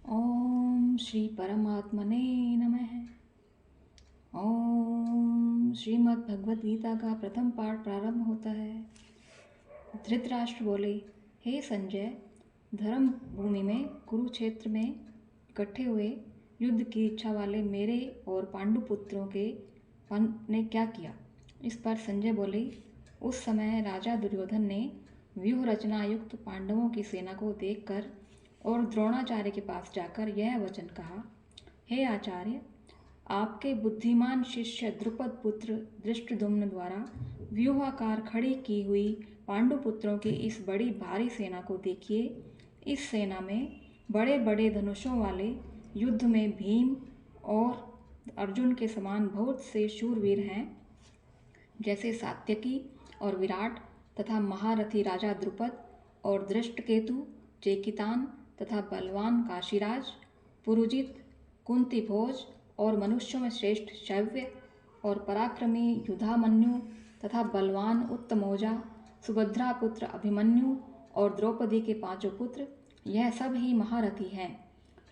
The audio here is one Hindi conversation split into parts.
ओम श्री परमात्मने नमः। ओम श्रीमद् भगवद गीता का प्रथम पाठ प्रारंभ होता है। धृतराष्ट्र बोले, हे संजय, धर्म भूमि में कुरुक्षेत्र में इकट्ठे हुए युद्ध की इच्छा वाले मेरे और पांडु पुत्रों के ने क्या किया। इस पर संजय बोले, उस समय राजा दुर्योधन ने व्यूह रचना युक्त पांडवों की सेना को देखकर और द्रोणाचार्य के पास जाकर यह वचन कहा, हे आचार्य, आपके बुद्धिमान शिष्य द्रुपद पुत्र धृष्टद्युम्न द्वारा व्यूहाकार खड़ी की हुई पांडुपुत्रों की इस बड़ी भारी सेना को देखिए। इस सेना में बड़े बड़े धनुषों वाले युद्ध में भीम और अर्जुन के समान बहुत से शूरवीर हैं, जैसे सात्यकी और विराट तथा महारथी राजा द्रुपद और धृष्टकेतु, चेकितान तथा बलवान काशीराज, पुरुजित, कुंती भोज और मनुष्यों में श्रेष्ठ शैव्य और पराक्रमी युधामन्यु तथा बलवान उत्तमौजा, सुभद्रा पुत्र अभिमन्यु और द्रौपदी के पांचों पुत्र, यह सब ही महारथी हैं।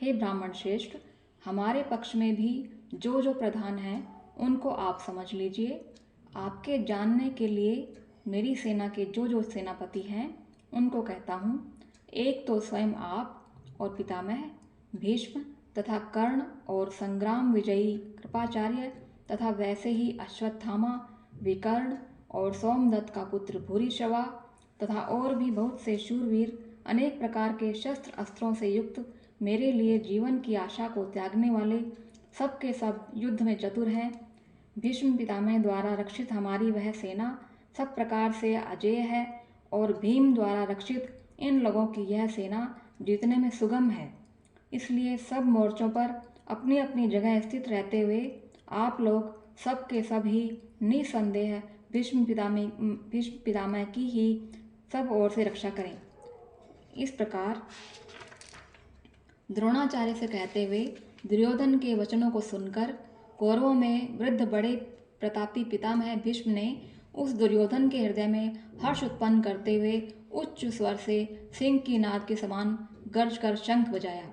हे ब्राह्मण श्रेष्ठ, हमारे पक्ष में भी जो जो प्रधान हैं उनको आप समझ लीजिए। आपके जानने के लिए मेरी सेना के जो जो सेनापति हैं उनको कहता हूँ। एक तो स्वयं आप और पितामह भीष्म तथा कर्ण और संग्राम विजयी कृपाचार्य तथा वैसे ही अश्वत्थामा, विकर्ण और सोमदत्त का पुत्र भूरिश्रवा तथा और भी बहुत से शूरवीर अनेक प्रकार के शस्त्र अस्त्रों से युक्त मेरे लिए जीवन की आशा को त्यागने वाले सब के सब युद्ध में चतुर हैं। भीष्म पितामह द्वारा रक्षित हमारी वह सेना सब प्रकार से अजेय है और भीम द्वारा रक्षित इन लोगों की यह सेना जीतने में सुगम है। इसलिए सब मोर्चों पर अपनी अपनी जगह स्थित रहते हुए आप लोग सब के सब ही निसंदेह भीष्म पितामह की ही सब ओर से रक्षा करें। इस प्रकार द्रोणाचार्य से कहते हुए दुर्योधन के वचनों को सुनकर कौरवों में वृद्ध बड़े प्रतापी पितामह भीष्म ने उस दुर्योधन के हृदय में हर्ष उत्पन्न करते हुए उच्च स्वर से सिंह की नाद के समान गर्ज कर शंख बजाया।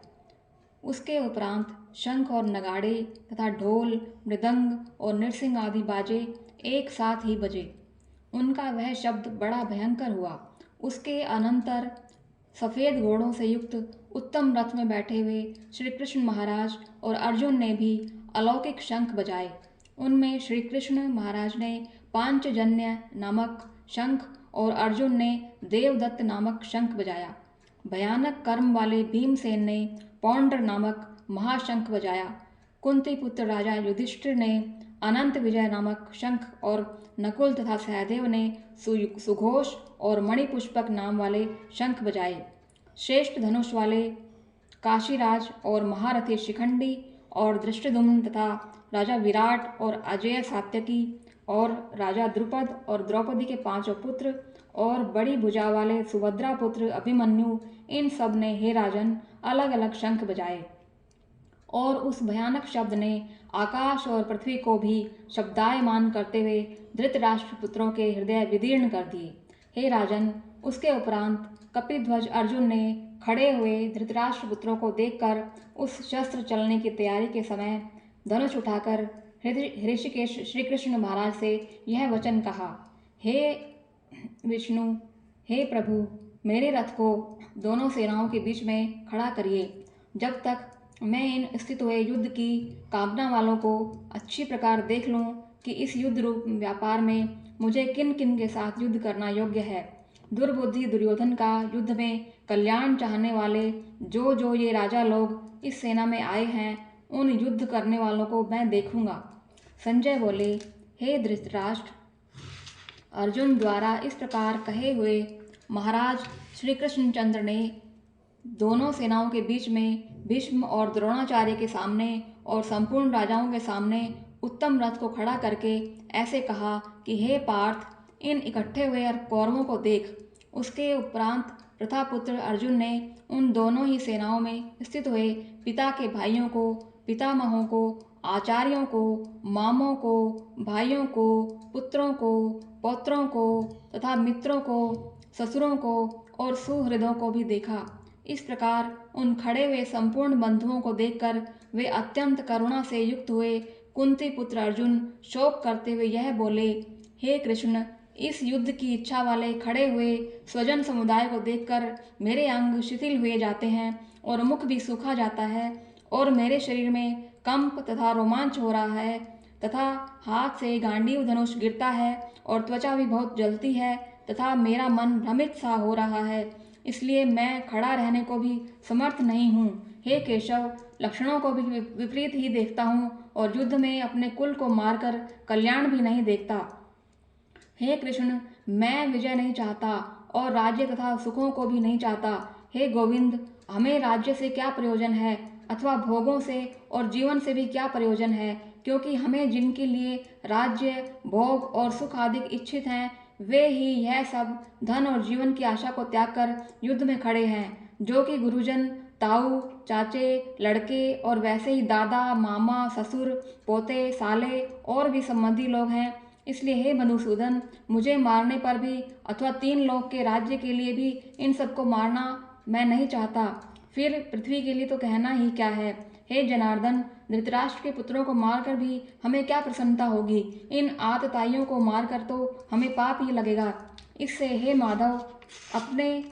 उसके उपरांत शंख और नगाड़े तथा ढोल, मृदंग और नृसिंग आदि बाजे एक साथ ही बजे। उनका वह शब्द बड़ा भयंकर हुआ। उसके अनंतर सफ़ेद घोड़ों से युक्त उत्तम रथ में बैठे हुए श्री कृष्ण महाराज और अर्जुन ने भी अलौकिक शंख बजाए। उनमें श्री कृष्ण महाराज ने पांचजन्य नामक शंख और अर्जुन ने देवदत्त नामक शंख बजाया। भयानक कर्म वाले भीमसेन ने पौंड्र नामक महाशंख बजाया। कुंती पुत्र राजा युधिष्ठिर ने अनंत विजय नामक शंख और नकुल तथा सहदेव ने सुघोष और मणिपुष्पक नाम वाले शंख बजाए। श्रेष्ठ धनुष वाले काशीराज और महारथी शिखंडी और धृष्टद्युम्न तथा राजा विराट और अजेय सात्यकी और राजा द्रुपद और द्रौपदी के पांचों पुत्र और बड़ी भुजा वाले सुभद्रा पुत्र अभिमन्यु, इन सब ने हे राजन अलग अलग शंख बजाए और उस भयानक शब्द ने आकाश और पृथ्वी को भी शब्दायमान करते हुए धृतराष्ट्र पुत्रों के हृदय विदीर्ण कर दिए। हे राजन, उसके उपरांत कपिध्वज अर्जुन ने खड़े हुए धृतराष्ट्र पुत्रों को देखकर उस शस्त्र चलने की तैयारी के समय धनुष उठाकर ऋषिकेश श्री कृष्ण महाराज से यह वचन कहा, हे विष्णु, हे प्रभु, मेरे रथ को दोनों सेनाओं के बीच में खड़ा करिए, जब तक मैं इन स्थित हुए युद्ध की कामना वालों को अच्छी प्रकार देख लूं कि इस युद्ध रूप व्यापार में मुझे किन किन के साथ युद्ध करना योग्य है। दुर्बुद्धि दुर्योधन का युद्ध में कल्याण चाहने वाले जो जो ये राजा लोग इस सेना में आए हैं, उन युद्ध करने वालों को मैं देखूंगा। संजय बोले, हे धृतराष्ट्र, अर्जुन द्वारा इस प्रकार कहे हुए महाराज श्री कृष्णचंद्र ने दोनों सेनाओं के बीच में भीष्म और द्रोणाचार्य के सामने और संपूर्ण राजाओं के सामने उत्तम रथ को खड़ा करके ऐसे कहा कि हे पार्थ, इन इकट्ठे हुए कौरवों को देख। उसके उपरांत प्रथापुत्र अर्जुन ने उन दोनों ही सेनाओं में स्थित हुए पिता के भाइयों को, पितामहों को, आचार्यों को, मामों को, भाइयों को, पुत्रों को, पौत्रों को तथा मित्रों को, ससुरों को और सुहृदों को भी देखा। इस प्रकार उन खड़े हुए संपूर्ण बंधुओं को देखकर वे अत्यंत करुणा से युक्त हुए। कुंती पुत्र अर्जुन शोक करते हुए यह बोले, हे कृष्ण, इस युद्ध की इच्छा वाले खड़े हुए स्वजन समुदाय को देखकर मेरे अंग शिथिल हुए जाते हैं और मुख भी सूखा जाता है और मेरे शरीर में कंप तथा रोमांच हो रहा है तथा हाथ से गांडीव धनुष गिरता है और त्वचा भी बहुत जलती है तथा मेरा मन भ्रमित सा हो रहा है। इसलिए मैं खड़ा रहने को भी समर्थ नहीं हूँ। हे केशव, लक्षणों को भी विपरीत ही देखता हूँ और युद्ध में अपने कुल को मारकर कल्याण भी नहीं देखता। हे कृष्ण, मैं विजय नहीं चाहता और राज्य तथा सुखों को भी नहीं चाहता। हे गोविंद, हमें राज्य से क्या प्रयोजन है अथवा भोगों से और जीवन से भी क्या प्रयोजन है, क्योंकि हमें जिनके लिए राज्य भोग और सुख आदि इच्छित हैं वे ही यह सब धन और जीवन की आशा को त्याग कर युद्ध में खड़े हैं, जो कि गुरुजन, ताऊ, चाचे, लड़के और वैसे ही दादा, मामा, ससुर, पोते, साले और भी संबंधी लोग हैं। इसलिए हे मधुसूदन, मुझे मारने पर भी अथवा 3 लोक के राज्य के लिए भी इन सबको मारना मैं नहीं चाहता। फिर पृथ्वी के लिए तो कहना ही क्या है। हे जनार्दन, धृतराष्ट्र के पुत्रों को मारकर भी हमें क्या प्रसन्नता होगी, इन आतताइयों को मारकर तो हमें पाप ही लगेगा। इससे हे माधव, अपने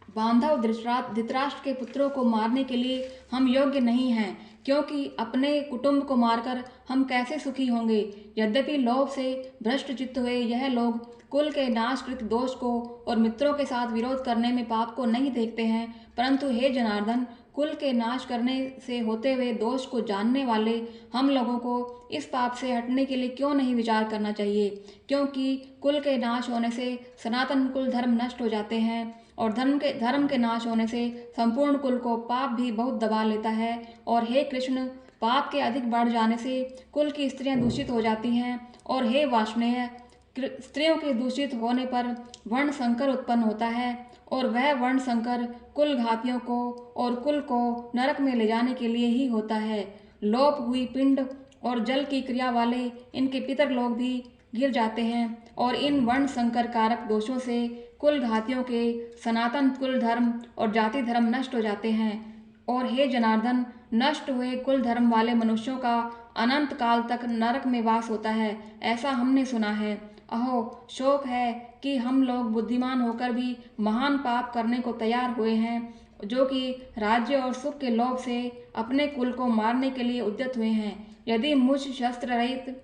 बांधव धृतराष्ट्र के पुत्रों को मारने के लिए हम योग्य नहीं हैं, क्योंकि अपने कुटुंब को मारकर हम कैसे सुखी होंगे। यद्यपि लोभ से भ्रष्ट चित्त हुए यह लोग कुल के नाशकृत दोष को और मित्रों के साथ विरोध करने में पाप को नहीं देखते हैं, परंतु हे जनार्दन, कुल के नाश करने से होते हुए दोष को जानने वाले हम लोगों को इस पाप से हटने के लिए क्यों नहीं विचार करना चाहिए, क्योंकि कुल के नाश होने से सनातन कुल धर्म नष्ट हो जाते हैं और धर्म के नाश होने से संपूर्ण कुल को पाप भी बहुत दबा लेता है। और हे कृष्ण, पाप के अधिक बढ़ जाने से कुल की स्त्रियां दूषित हो जाती हैं और हे वाष्णेय, स्त्रियों के दूषित होने पर वर्ण संकर उत्पन्न होता है और वह वर्ण संकर कुल घातियों को और कुल को नरक में ले जाने के लिए ही होता है। लोप हुई पिंड और जल की क्रिया वाले इनके पितर लोग भी गिर जाते हैं और इन वर्ण संकर कारक दोषों से कुल घातियों के सनातन कुल धर्म और जाति धर्म नष्ट हो जाते हैं। और हे जनार्दन, नष्ट हुए कुल धर्म वाले मनुष्यों का अनंत काल तक नरक में वास होता है, ऐसा हमने सुना है। अहो, शोक है कि हम लोग बुद्धिमान होकर भी महान पाप करने को तैयार हुए हैं, जो कि राज्य और सुख के लोभ से अपने कुल को मारने के लिए उद्यत हुए हैं। यदि मुझ शस्त्र रहित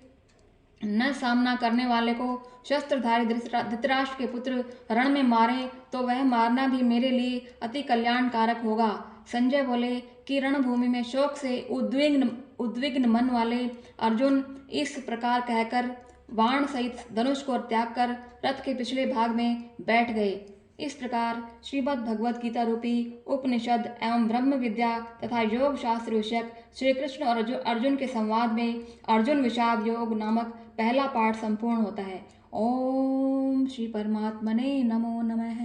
न सामना करने वाले को शस्त्रधारी धृतराष्ट्र के पुत्र रण में मारे तो वह मारना भी मेरे लिए अति कल्याणकारक होगा। संजय बोले कि रणभूमि में शोक से उद्विग्न मन वाले अर्जुन इस प्रकार कहकर बाण सहित धनुष को त्याग कर रथ के पिछले भाग में बैठ गए। इस प्रकार श्रीमद् भगवद गीता रूपी उपनिषद एवं ब्रह्म विद्या तथा योग शास्त्र विषयक श्री कृष्ण और अर्जुन के संवाद में अर्जुन विषाद योग नामक पहला पाठ संपूर्ण होता है। ओम श्री परमात्मने नमो नमः।